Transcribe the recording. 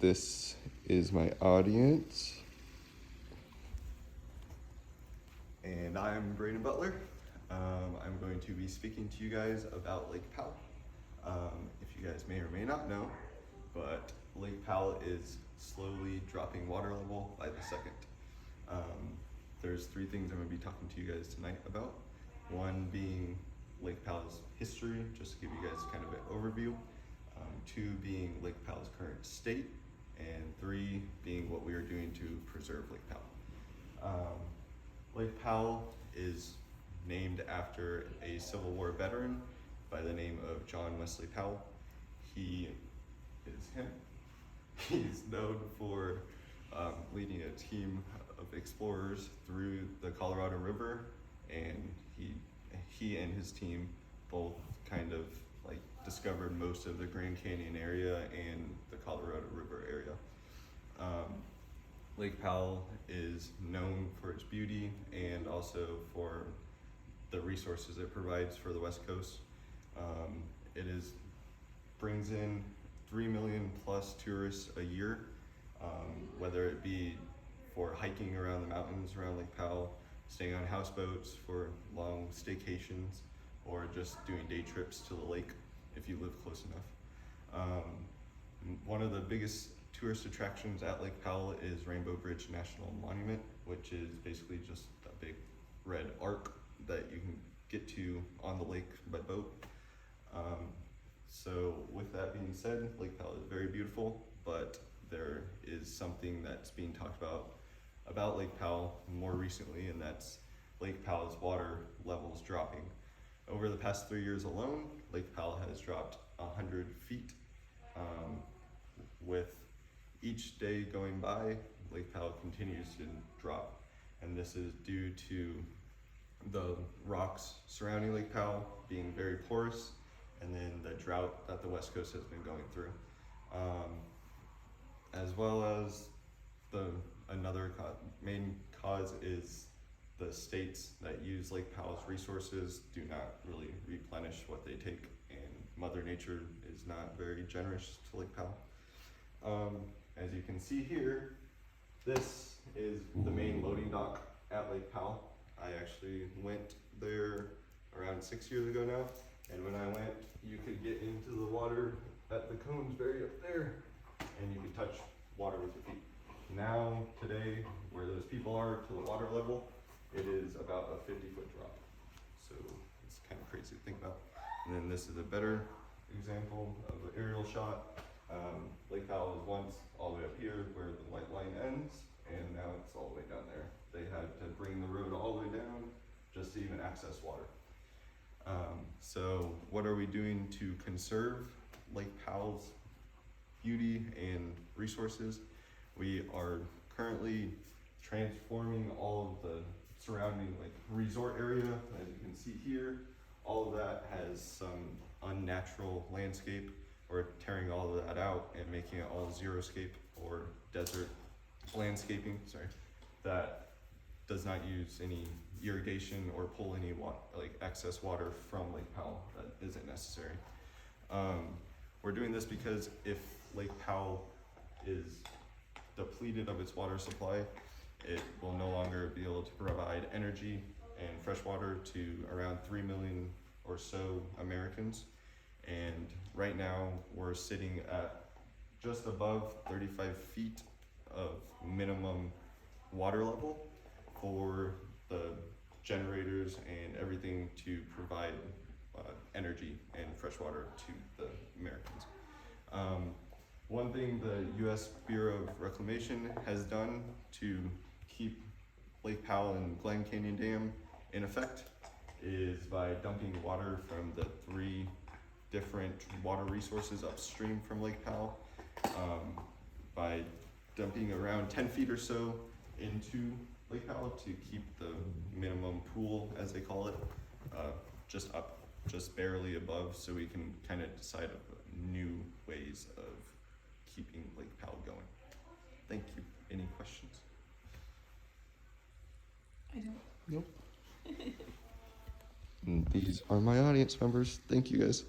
This is my audience. And I'm Brayden Butler. I'm going to be speaking to you guys about Lake Powell. If you guys may or may not know, but Lake Powell is slowly dropping water level by the second. There's three things I'm going to be talking to you guys tonight about. One being Lake Powell's history, just to give you guys kind of an overview. Two being Lake Powell's current state, and three being what we are doing to preserve Lake Powell. Lake Powell is named after a Civil War veteran by the name of John Wesley Powell. He is him. He's known for leading a team of explorers through the Colorado River, and he and his team both kind of like discovered most of the Grand Canyon area and the Colorado River area. Lake Powell is known for its beauty and also for the resources it provides for the West Coast. It brings in 3 million plus tourists a year, whether it be for hiking around the mountains around Lake Powell, staying on houseboats for long staycations, or just doing day trips to the lake if you live close enough. One of the biggest tourist attractions at Lake Powell is Rainbow Bridge National Monument, which is basically just a big red arc that you can get to on the lake by boat. So with that being said, Lake Powell is very beautiful, but there is something that's being talked about Lake Powell more recently, and that's Lake Powell's water levels dropping. Over the past 3 years alone, Lake Powell has dropped 100 feet. With each day going by, Lake Powell continues to drop, and this is due to the rocks surrounding Lake Powell being very porous, and then the drought that the West Coast has been going through, as well as another main cause is the states that use Lake Powell's resources do not really replenish what they take, and Mother Nature is not very generous to Lake Powell. As you can see here, this is the main loading dock at Lake Powell. I actually went there around 6 years ago now, and when I went, you could get into the water at the cones very up there, and you could touch water with your feet. Now, today, where those people are to the water level, it is about a 50-foot drop. So it's kind of crazy to think about. And then this is a better example of an aerial shot. Lake Powell was once all the way up here where the white line ends, and now it's all the way down there. They had to bring the road all the way down just to even access water. So what are we doing to conserve Lake Powell's beauty and resources? We are currently transforming all of the surrounding resort area. As you can see here, all of that has some unnatural landscape. We're tearing all of that out and making it all xeriscape or desert landscaping, that does not use any irrigation or pull any excess water from Lake Powell that isn't necessary. We're doing this because if Lake Powell is depleted of its water supply, it will no longer be able to provide energy and fresh water to around 3 million or so Americans. And right now we're sitting at just above 35 feet of minimum water level for the generators and everything to provide energy and fresh water to the Americans. One thing the U.S. Bureau of Reclamation has done to keep Lake Powell and Glen Canyon Dam in effect is by dumping water from the 3 different water resources upstream from Lake Powell, by dumping around 10 feet or so into Lake Powell to keep the minimum pool, as they call it, just barely above, so we can kind of decide new ways of keeping Lake Powell going. Thank you. Any questions? I don't. Nope. And these are my audience members. Thank you guys.